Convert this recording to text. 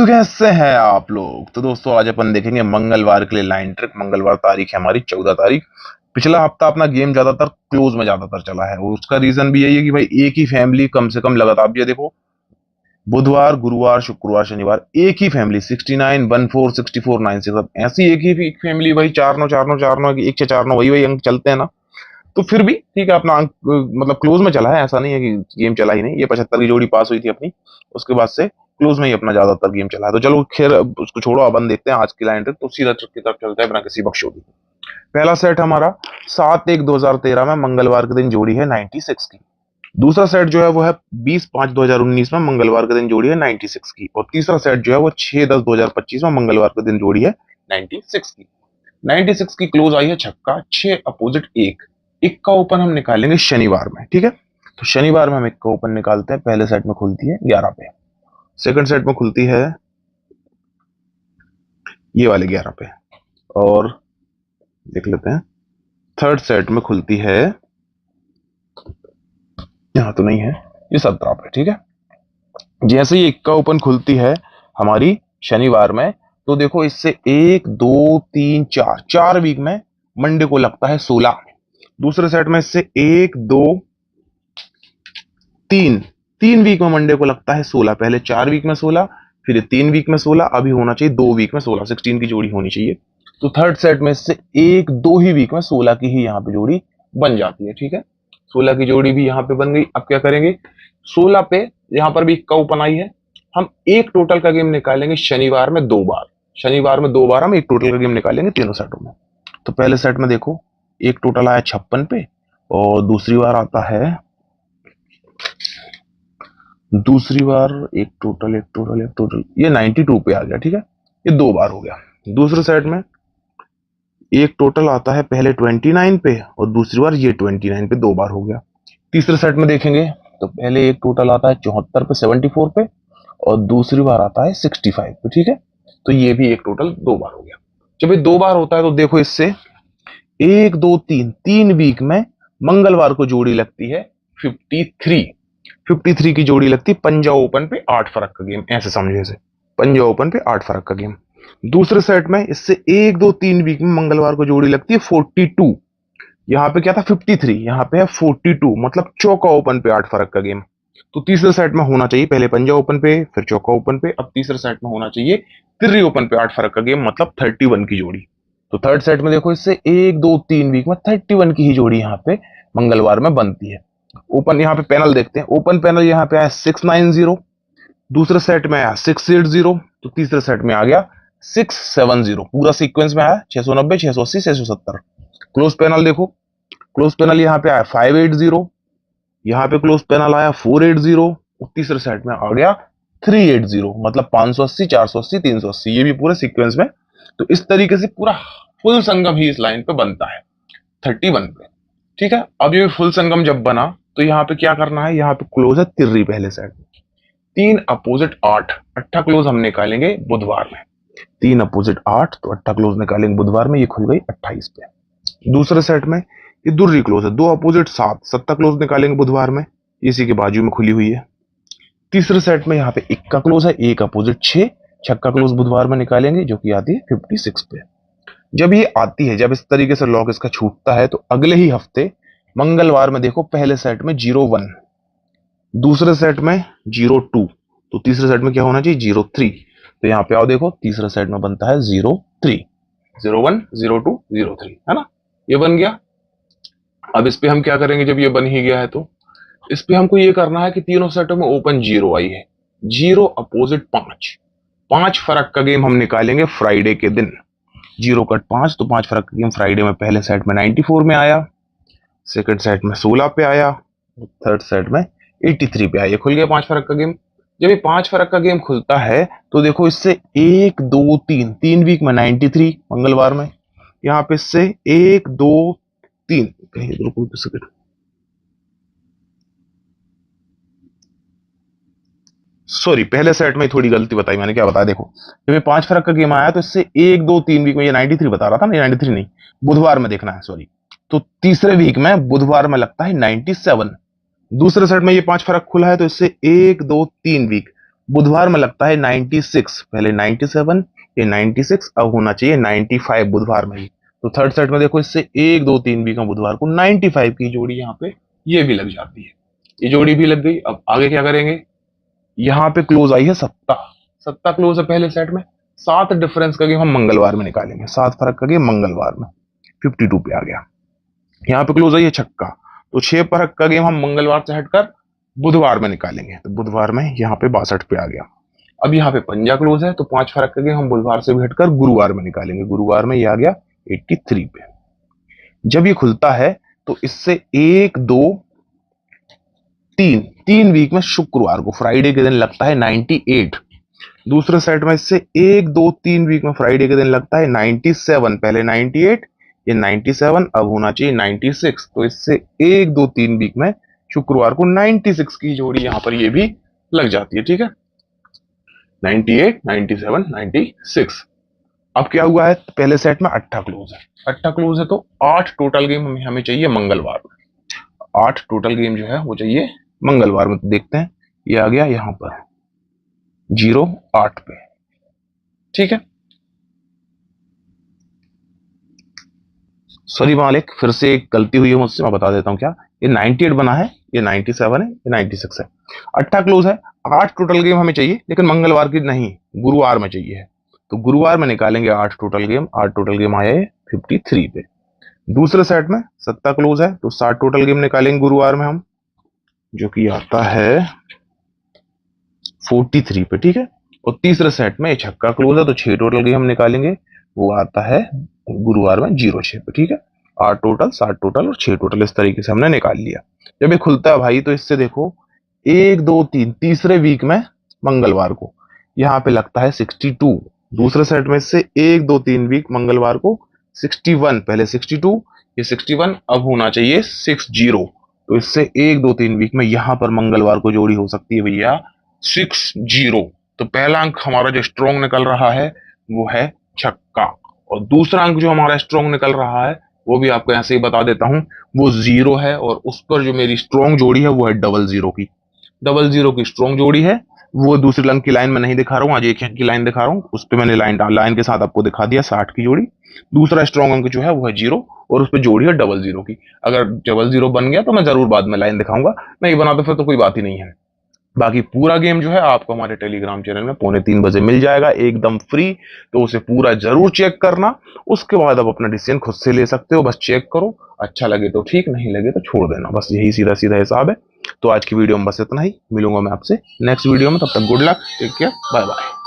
दोस्तों कैसे हैं आप लोग। तो दोस्तों आज अपन देखेंगे मंगलवार के लिए लाइन ट्रिक। मंगलवार तारीख है हमारी 14 तारीख। पिछला हफ्ता अपना गेम ज्यादातर क्लोज में ज्यादातर चला है और उसका रीजन भी यही है कि भाई एक ही फैमिली कम से कम लगातार, आप ये देखो बुधवार गुरुवार शुक्रवार शनिवार एक ही फैमिली 69 14 64 96 ऐसी एक ही फैमिली भाई 4 9 1 से 4 9 वही अंक चलते हैं ना। तो फिर भी ठीक है, अपना अंक मतलब क्लोज में चला है, ऐसा नहीं है कि गेम चला ही नहीं। ये 75 की जोड़ी पास हुई थी अपनी, उसके बाद से क्लोज में ही अपना ज्यादातर गेम चला है। तो चलो खैर उसको छोड़ो, अपन देखते हैं आज की लाइन ट्रिक। तो सीधा ट्रिक की तरफ चलते हैं बिना किसी बकचोदी। पहला सेट हमारा 7/1/2013 में मंगलवार के दिन जोड़ी है 96 की। दूसरा सेट जो है वो है 20/5/2019 में मंगलवार के दिन जोड़ी है 96 की। और तीसरा सेट जो है वो 6/10/2025 में मंगलवार के दिन जोड़ी है 96 की। 96 की क्लोज आई है छक्का, 6 अपोजिट 1। एक का ओपन हम निकालेंगे शनिवार में, ठीक है। तो शनिवार में हम एक का ओपन निकालते हैं। पहले सेट में खुलती है 11 पे, सेकंड सेट में खुलती है ये वाले 11 पे, और देख लेते हैं थर्ड सेट में खुलती है, यहां तो नहीं है, ये 17 पे, ठीक है। जैसे ही एक का ओपन खुलती है हमारी शनिवार में, तो देखो इससे 1 2 3 4 4 वीक में मंडे को लगता है 16। दूसरे सेट में इससे 1 2 3 3 वीक में मंडे को लगता है 16। पहले 4 वीक में 16, फिर 3 वीक में 16, अभी होना चाहिए 2 वीक में 16, 16 की जोड़ी होनी चाहिए। तो थर्ड सेट में इससे 1 2 ही वीक में 16 की ही यहाँ पे जोड़ी बन जाती है, ठीक है। 16 की जोड़ी भी यहाँ पे बन गई। अब क्या करेंगे, 16 पे यहाँ पर भी इक्का ओपन आई है, हम एक टोटल का गेम निकालेंगे शनिवार में 2 बार। शनिवार में 2 बार हम एक टोटल का गेम निकालेंगे तीनों सेटों में। तो पहले सेट में देखो एक टोटल आया 56 पे, और दूसरी बार आता है, दूसरी बार एक टोटल ये 92 पे आ गया, ठीक है। ये 2 बार हो गया। दूसरे सेट में एक टोटल आता है पहले 29 पे, और दूसरी बार ये 29 पे 2 बार हो गया। तीसरे सेट में देखेंगे तो पहले एक टोटल आता है 74 पे 74 पे, और दूसरी बार आता है 65 पे, ठीक है। तो ये भी एक टोटल 2 बार हो गया। जब ये 2 बार होता है तो देखो इससे 1 2 3 3 वीक में मंगलवार को जोड़ी लगती है 53 की जोड़ी लगती है पंजा ओपन पे 8 फरक का गेम, ऐसे समझे इसे, पंजा ओपन पे 8 फरक का गेम। दूसरे सेट में इससे 1 2 3 वीक में मंगलवार को जोड़ी लगती है 42। यहाँ पे क्या था 53, यहाँ पे है 42, मतलब चौका ओपन पे 8 फरक का गेम। तो तीसरे सेट में होना चाहिए पहले पंजा ओपन पे फिर चौका ओपन पे, अब तीसरे सेट में होना चाहिए तिर्री ओपन पे 8 फरक का गेम, मतलब 31 की जोड़ी। तो थर्ड सेट में देखो इससे 1 2 3 वीक में 31 की ही जोड़ी यहाँ पे मंगलवार में बनती है। ओपन यहाँ पे पैनल देखते हैं, ओपन पैनल यहाँ पे आया 690, दूसरे सेट में आया 680, तो तीसरे सेट में आ गया 670, पूरा सीक्वेंस में आया 690 680 670। क्लोज पैनल देखो, क्लोज पैनल यहाँ पे आया 580, यहाँ पे क्लोज पैनल आया 480, और तीसरे सेट में आ गया 380, मतलब 580 480 380, ये भी पूरे सीक्वेंस में। तो इस तरीके से पूरा फुल संगम ही इस लाइन पे बनता है 31 पे, ठीक है। अब ये फुल संगम जब बना तो यहाँ पे क्या करना है, यहाँ पे क्लोज है तिर्री पहले सेट में, 3 अपोजिट 8, अट्ठा क्लोज हम निकालेंगे बुधवार में, 3 अपोजिट 8, तो अट्ठा क्लोज निकालेंगे बुधवार में, ये खुल गई 28 पे। दूसरे सेट में ये दुर्री क्लोज है, 2 अपोजिट 7, सत्ता क्लोज निकालेंगे बुधवार में, इसी के बाजू में खुली हुई है। तीसरे सेट में यहाँ पे इक्का क्लोज है, 1 अपोजिट 6, छक्का क्लोज बुधवार में निकालेंगे जो कि आती है 56 पे। जब ये आती है, जब इस तरीके से लॉक इसका छूटता है, तो अगले ही हफ्ते मंगलवार में देखो पहले सेट में 01, दूसरे सेट में 02, तो तीसरे सेट में क्या होना चाहिए 03। तो यहाँ पे आओ देखो तीसरे सेट में बनता है 03, 01 02 03, है ना, ये बन गया। अब इस पे हम क्या करेंगे, जब ये बन ही गया है तो इस पे हमको ये करना है कि तीनों सेटों में ओपन 0 आई है, 0 अपोजिट 5, 5 फरक का गेम हम निकालेंगे फ्राइडे के दिन। 0 कट 5, तो 5 फरक का गेम फ्राइडे में पहले सेट में 94 में आया, सेकंड सेट में 16 पे आया, थर्ड सेट में 83 पे आया। खुल गया 5 फरक का गेम। जब ये 5 फरक का गेम खुलता है तो देखो इससे 1 2 3 3 वीक में 93 मंगलवार में, यहाँ पे इससे 1 2 3, कहीं रुको एक सेकंड, सॉरी पहले सेट में थोड़ी गलती बताई मैंने, क्या बताया देखो, जब ये 5 फरक का गेम आया तो इससे 1 2 3 वीक में, ये 93 बता रहा था ना, ये 93 नहीं, बुधवार में देखना है, सॉरी। तो तीसरे वीक में बुधवार में लगता है 97। दूसरे सेट में ये 5 फरक खुला है तो इससे 1 2 3 वीक बुधवार में लगता है 96, पहले 97, ये 96, अब होना चाहिए 95 बुधवार में ही। तो थर्ड सेट में देखो इससे 1 2 3 वीक में बुधवार को 95 की जोड़ी यहाँ पे ये भी लग जाती है, ये जोड़ी भी लग गई। अब आगे क्या करेंगे, यहाँ पे क्लोज आई है सत्ता, सत्ता क्लोज है पहले सेट में। 7 डिफरेंस का गेम हम मंगलवार में निकालेंगे, 7 फर्क का गेम मंगलवार में 52 पे आ गया। यहाँ पे क्लोज आई है छक्का, तो 6 फर्क का गेम हम मंगलवार से हटकर बुधवार में निकालेंगे, तो बुधवार में यहाँ पे 62 पे आ गया। अब यहाँ पे पंजा क्लोज है, तो 5 फर्क का गेम हम बुधवार से भी हटकर गुरुवार में निकालेंगे, गुरुवार में ये आ गया 83 पे। जब ये खुलता है तो इससे 1 2 3 वीक में शुक्रवार को फ्राइडे के दिन लगता है 98। दूसरे सेट में इससे 1 2 3 वीक में फ्राइडे के दिन लगता है 97, पहले 98, ये 97, अब होना चाहिए 96। तो इससे 1 2 3 वीक में शुक्रवार को 96 की जोड़ी यहां पर ये भी लग जाती है, ठीक है। 98 97 96। अब क्या हुआ है, पहले सेट में 8 क्लोज है, 8 क्लोज है तो 8 टोटल गेम हमें चाहिए मंगलवार में, 8 टोटल गेम जो है वो चाहिए मंगलवार में। तो देखते हैं, ये आ गया यहां पर 0 8 पे, ठीक है। सॉरी मालिक, फिर से एक गलती हुई है मुझसे, मैं बता देता हूं क्या। ये 98 बना है, ये 97 है, ये 96 है, 8 क्लोज है, 8 टोटल गेम हमें चाहिए, लेकिन मंगलवार की नहीं, गुरुवार में चाहिए। तो गुरुवार में निकालेंगे 8 टोटल गेम, 8 टोटल गेम आया है 53 पे। दूसरे सेट में 7 क्लोज है, तो 7 टोटल गेम निकालेंगे गुरुवार में हम, जो कि आता है 43 पे, ठीक है। और तीसरे सेट में छक्का क्लोज है, तो 6 टोटल गेम हम निकालेंगे, वो आता है गुरुवार में 06 पे, ठीक है। 8 टोटल, 7 टोटल और 6 टोटल, इस तरीके से हमने निकाल लिया। जब ये खुलता है भाई, तो इससे देखो 1 2 3 तीसरे वीक में मंगलवार को यहाँ पे लगता है 62। दूसरे सेट में इससे 1 2 3 वीक मंगलवार को 61, पहले 62, ये 61, अब होना चाहिए 60। तो इससे 1 2 3 वीक में यहां पर मंगलवार को जोड़ी हो सकती है भैया 60। तो पहला अंक हमारा जो स्ट्रॉन्ग निकल रहा है वो है छक्का, और दूसरा अंक जो हमारा स्ट्रॉन्ग निकल रहा है वो भी आपको ऐसे ही बता देता हूं, वो 0 है। और उस पर जो मेरी स्ट्रॉन्ग जोड़ी है वो है 00 की, 00 की स्ट्रॉन्ग जोड़ी है। वो दूसरी अंक की लाइन में नहीं दिखा रहा हूँ, आज एक अंक की लाइन दिखा रहा हूँ, उस पर मैंने लाइन के साथ आपको दिखा दिया 60 की जोड़ी। दूसरा स्ट्रॉन्ग अंक जो है वो है 0, और उस पर जोड़ी है 00 की। अगर 00 बन गया तो मैं जरूर बाद में लाइन दिखाऊंगा, नहीं बना तो फिर तो कोई बात ही नहीं है। बाकी पूरा गेम जो है आपको हमारे टेलीग्राम चैनल में 2:45 बजे मिल जाएगा, एकदम फ्री। तो उसे पूरा जरूर चेक करना, उसके बाद आप अपना डिसीजन खुद से ले सकते हो। बस चेक करो, अच्छा लगे तो ठीक, नहीं लगे तो छोड़ देना, बस यही सीधा सीधा हिसाब है। तो आज की वीडियो में बस इतना ही, मिलूंगा मैं आपसे नेक्स्ट वीडियो में, तब तक good luck, take care, bye bye.